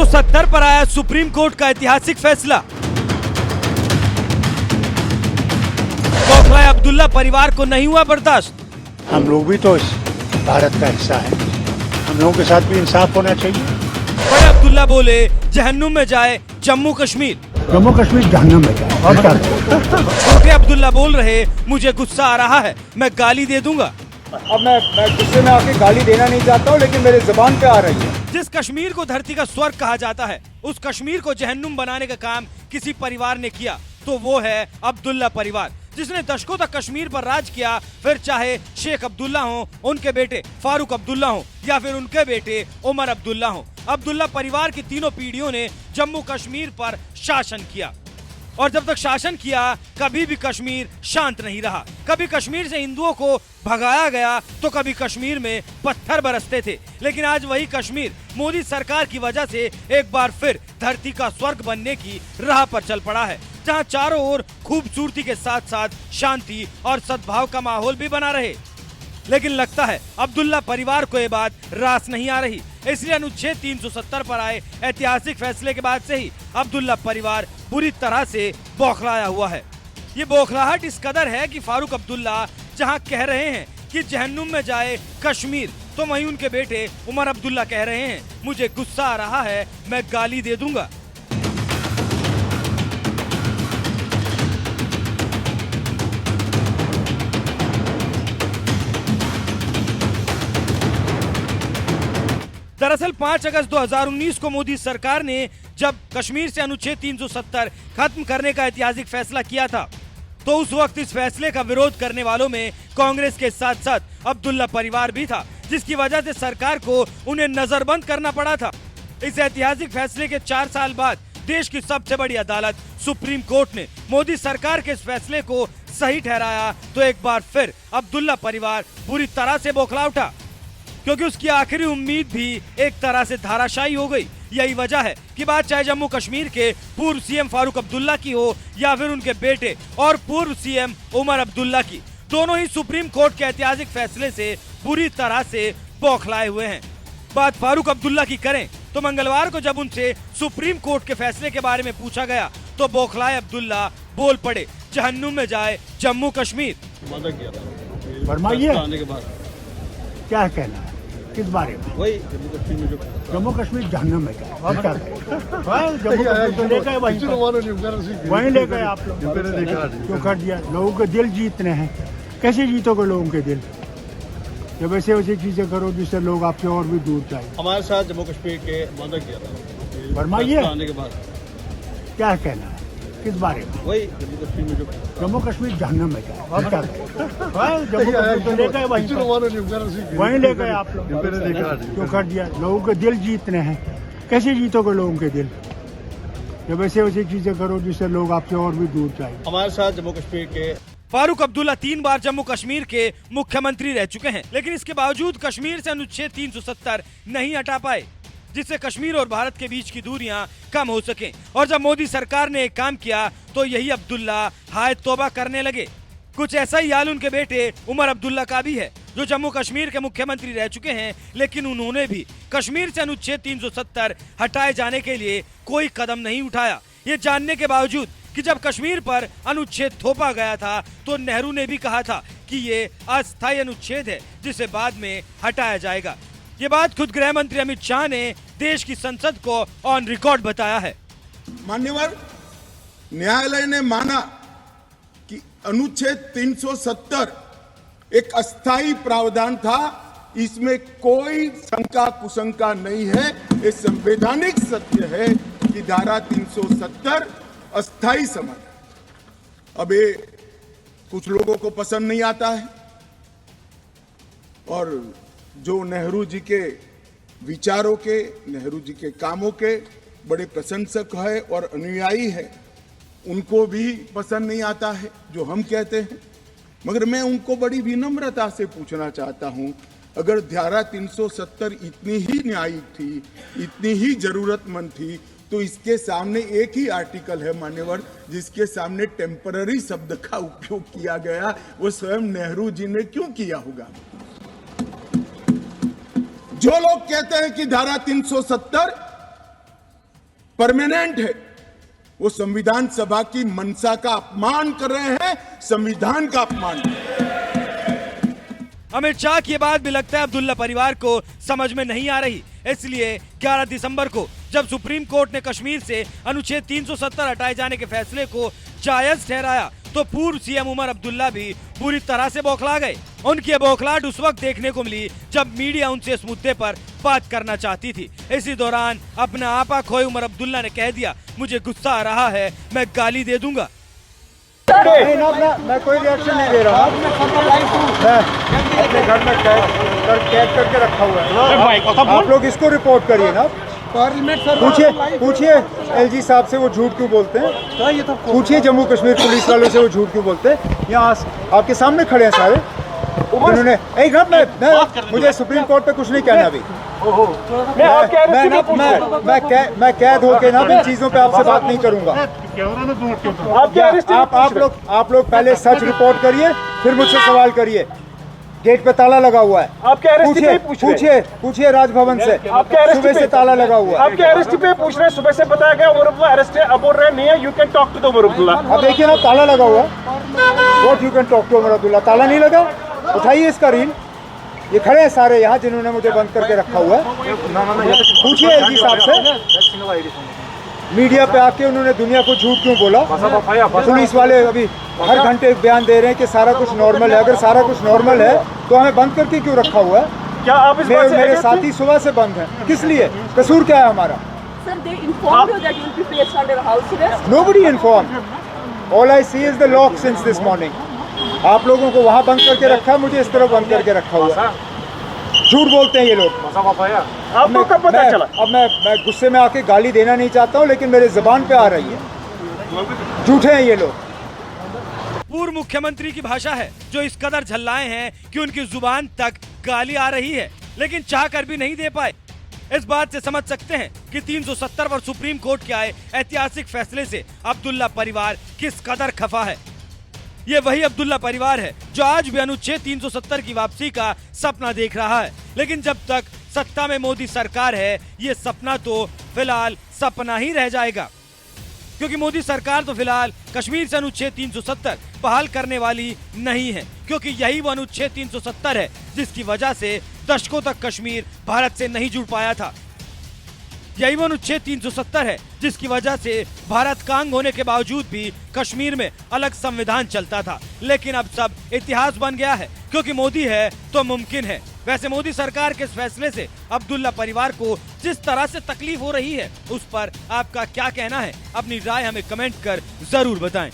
370 पर आया supreme court का ऐतिहासिक फैसला। बौखलाए अब्दुल्ला परिवार को नहीं हुआ बर्दाश्त। हम लोग भी तो इस भारत का हिस्सा है, हम लोगों के साथ भी इंसाफ होना चाहिए। बड़े अब्दुल्ला बोले जहन्नुम में जाए जम्मू कश्मीर। जम्मू कश्मीर जहन्नुम में जाए और क्या करें? छोटे अब्दुल्ला बोल रहे मुझे गुस्सा आ रहा है, मैं गाली दे दूंगा। अब मैं गुस्से में आके गाली देना नहीं चाहता हूँ, लेकिन मेरे जुबान पे आ रही है। जिस कश्मीर को धरती का स्वर्ग कहा जाता है, उस कश्मीर को जहन्नुम बनाने का काम किसी परिवार ने किया तो वो है अब्दुल्ला परिवार, जिसने दशकों तक कश्मीर पर राज किया। फिर चाहे शेख अब्दुल्ला हो, उनके बेटे फारूक अब्दुल्ला हो या फिर उनके बेटे उमर अब्दुल्ला हो, अब्दुल्ला परिवार की तीनों पीढ़ियों ने जम्मू कश्मीर पर शासन किया। और जब तक शासन किया कभी भी कश्मीर शांत नहीं रहा। कभी कश्मीर से हिंदुओं को भगाया गया तो कभी कश्मीर में पत्थर बरसते थे। लेकिन आज वही कश्मीर मोदी सरकार की वजह से एक बार फिर धरती का स्वर्ग बनने की राह पर चल पड़ा है, जहां चारों ओर खूबसूरती के साथ साथ शांति और सद्भाव का माहौल भी बना रहे। लेकिन लगता है अब्दुल्ला परिवार को ये बात रास नहीं आ रही, इसलिए अनुच्छेद 370 पर आए ऐतिहासिक फैसले के बाद से ही अब्दुल्ला परिवार बुरी तरह से बौखलाया हुआ है। ये बौखलाहट इस कदर है कि फारूक अब्दुल्ला जहां कह रहे हैं कि जहन्नुम में जाए कश्मीर, तो वहीं उनके बेटे उमर अब्दुल्ला कह रहे हैं मुझे गुस्सा आ रहा है, मैं गाली दे दूंगा। दरअसल 5 अगस्त 2019 को मोदी सरकार ने जब कश्मीर से अनुच्छेद 370 खत्म करने का ऐतिहासिक फैसला किया था, तो उस वक्त इस फैसले का विरोध करने वालों में कांग्रेस के साथ साथ अब्दुल्ला परिवार भी था, जिसकी वजह से सरकार को उन्हें नजरबंद करना पड़ा था। इस ऐतिहासिक फैसले के 4 साल बाद देश की सबसे बड़ी अदालत सुप्रीम कोर्ट ने मोदी सरकार के इस फैसले को सही ठहराया, तो एक बार फिर अब्दुल्ला परिवार बुरी तरह से बौखला उठा, क्योंकि उसकी आखिरी उम्मीद भी एक तरह से धाराशायी हो गई। यही वजह है कि बात चाहे जम्मू कश्मीर के पूर्व सीएम फारूक अब्दुल्ला की हो या फिर उनके बेटे और पूर्व सीएम उमर अब्दुल्ला की, दोनों ही सुप्रीम कोर्ट के ऐतिहासिक फैसले से बुरी तरह से बौखलाए हुए हैं। बात फारूक अब्दुल्ला की करें तो मंगलवार को जब उनसे सुप्रीम कोर्ट के फैसले के बारे में पूछा गया तो बौखलाए अब्दुल्ला बोल पड़े जहन्नुम में जाए जम्मू कश्मीर। फरमाइए क्या कहना है किस बारे में? वही जम्मू कश्मीर जहन्नुम में जाए और क्या करें? जम्मू कश्मीर ले गए वहीं ले गए आप लोग, क्यों कर दिया? लोगों के दिल जीतने हैं, कैसे जीतोगे लोगों के दिल? जब ऐसे वैसे चीजें करो जिससे लोग आपसे और भी दूर जाए। हमारे साथ जम्मू कश्मीर के वादा किया था, फरमाइए आने के बाद क्या कहना है किस बारे में? वही जम्मू कश्मीर जहन्नुम में जाए और क्या करें? जम्मू कश्मीर ले गए वहीं ले गए आप लोग, क्यों कर दिया? लोगों के दिल जीतने हैं, कैसे जीतोगे लोगों के दिल? जब ऐसे वैसे चीजें करो जिससे लोग आपसे और भी दूर जाए। हमारे साथ जम्मू कश्मीर के फारूक अब्दुल्ला 3 बार जम्मू कश्मीर के मुख्यमंत्री रह चुके हैं, लेकिन इसके बावजूद कश्मीर से अनुच्छेद 370 नहीं हटा पाए, जिससे कश्मीर और भारत के बीच की दूरियां कम हो सकें। और जब मोदी सरकार ने एक काम किया तो यही अब्दुल्ला हाय तौबा करने लगे। कुछ ऐसा ही हाल उनके बेटे उमर अब्दुल्ला का भी है, जो जम्मू कश्मीर के मुख्यमंत्री रह चुके हैं, लेकिन उन्होंने भी कश्मीर से अनुच्छेद 370 हटाए जाने के लिए कोई कदम नहीं उठाया, ये जानने के बावजूद कि जब कश्मीर पर अनुच्छेद थोपा गया था तो नेहरू ने भी कहा था कि ये अस्थायी अनुच्छेद है जिसे बाद में हटाया जाएगा। ये बात खुद गृह मंत्री अमित शाह ने देश की संसद को ऑन रिकॉर्ड बताया है। मान्यवर, न्यायालय ने माना कि अनुच्छेद 370 एक अस्थायी प्रावधान था, इसमें कोई शंका कुशंका नहीं है। ये संवैधानिक सत्य है कि धारा 370 अस्थायी समझ। अब ये कुछ लोगों को पसंद नहीं आता है, और जो नेहरू जी के विचारों के, नेहरू जी के कामों के बड़े प्रशंसक है और अनुयायी है, उनको भी पसंद नहीं आता है जो हम कहते हैं। मगर मैं उनको बड़ी विनम्रता से पूछना चाहता हूं, अगर धारा 370 इतनी ही न्यायिक थी, इतनी ही जरूरतमंद थी, तो इसके सामने एक ही आर्टिकल है मान्यवर जिसके सामने टेम्पररी शब्द का उपयोग किया गया, वो स्वयं नेहरू जी ने क्यों किया होगा? जो लोग कहते हैं कि धारा 370 परमानेंट है, वो संविधान सभा की मंशा का अपमान कर रहे हैं, संविधान का अपमान कर रहे हैं। अमित शाह की बात भी लगता है अब्दुल्ला परिवार को समझ में नहीं आ रही। इसलिए 11 दिसंबर को जब सुप्रीम कोर्ट ने कश्मीर से अनुच्छेद 370 हटाए जाने के फैसले को जायज ठहराया तो पूर्व सीएम उमर अब्दुल्ला भी पूरी तरह से बौखला गए। उनकी बौखलाहट उस वक्त देखने को मिली जब मीडिया उनसे इस मुद्दे पर बात करना चाहती थी। इसी दौरान अपना आपा खोए उमर अब्दुल्ला ने कह दिया, मुझे गुस्सा आ रहा है, मैं गाली दे दूंगा। नहीं ना, मैं कोई रिएक्शन नहीं दे रहा। मैं अपने घर में कैद करके रखा हुआ है। आप लोग इसको रिपोर्ट करिए ना। पूछिए एलजी साहब से वो झूठ क्यों बोलते हैं। पूछिए जम्मू कश्मीर पुलिस वालों से वो झूठ क्यों बोलते हैं। यहाँ आपके सामने खड़े हैं सारे उन्होंने। मुझे सुप्रीम कोर्ट पे कुछ नहीं कहना अभी। मैं कैद होके ना इन चीजों पे आपसे बात नहीं करूंगा। आप लोग पहले सच रिपोर्ट करिए, फिर मुझसे सवाल करिए। गेट पे ताला लगा हुआ है। पूछिए राजभवन से। सुबह से ताला लगा हुआ है। आपके अरेस्ट पे पूछ रहे हैं, सुबह से बताया गया उमर अब्दुल्ला अरेस्ट है, अब बोल रहे नहीं है you can talk to Omar Abdullah. अब देखिए ना ताला लगा हुआ है। What you can talk to Omar Abdullah, ताला नहीं लगा। उठाइए इसका रील। ये खड़े हैं सारे यहाँ जिन्होंने मुझे बंद करके रखा हुआ है। पूछिए एलजी साहब से। मीडिया पे आके उन्होंने दुनिया को झूठ क्यों बोला। पुलिस वाले अभी हर घंटे बयान दे रहे हैं कि सारा कुछ नॉर्मल है। अगर सारा कुछ नॉर्मल है तो हमें बंद करके क्यों रखा हुआ है। क्या आप इस बात से मेरे साथी सुबह से बंद हैं। किस लिए, कसूर क्या है हमारा। Sir, they informed you that you will be placed under house arrest. Nobody informed. All I see is the lock since this morning. आप लोगों को वहाँ बंद करके रखा है, मुझे इस तरह बंद करके रखा हुआ है। झूठ बोलते हैं ये लोग। आपको कब पता चला। अब मैं गुस्से में आके गाली देना नहीं चाहता हूँ, लेकिन मेरे जुबान पे आ रही है। झूठे हैं ये लोग। पूर्व मुख्यमंत्री की भाषा है जो इस कदर झल्लाए हैं कि उनकी जुबान तक गाली आ रही है, लेकिन चाह कर भी नहीं दे पाए। इस बात से समझ सकते हैं कि 370 पर सुप्रीम कोर्ट के आए ऐतिहासिक फैसले से अब्दुल्ला परिवार किस कदर खफा है। ये वही अब्दुल्ला परिवार है जो आज भी अनुच्छेद 370 की वापसी का सपना देख रहा है, लेकिन जब तक सत्ता में मोदी सरकार है ये सपना तो फिलहाल सपना ही रह जाएगा, क्योंकि मोदी सरकार तो फिलहाल कश्मीर से अनुच्छेद 370 बहाल करने वाली नहीं है, क्योंकि यही वो अनुच्छेद 370 है जिसकी वजह से दशकों तक कश्मीर भारत से नहीं जुड़ पाया था। यही वो अनुच्छेद 370 है जिसकी वजह से भारत का अंग होने के बावजूद भी कश्मीर में अलग संविधान चलता था। लेकिन अब सब इतिहास बन गया है, क्योंकि मोदी है तो मुमकिन है। वैसे मोदी सरकार के इस फैसले से अब्दुल्ला परिवार को जिस तरह से तकलीफ हो रही है उस पर आपका क्या कहना है, अपनी राय हमें कमेंट कर जरूर बताएं।